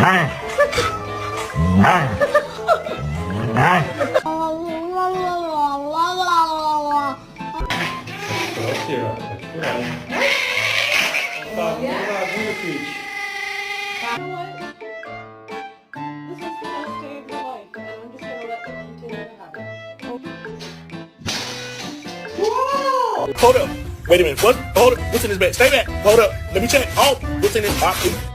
Hold up. Wait a minute. What? Hold up. What's in this bag? Stay back. Hold up. Let me check. Oh, what's in this box?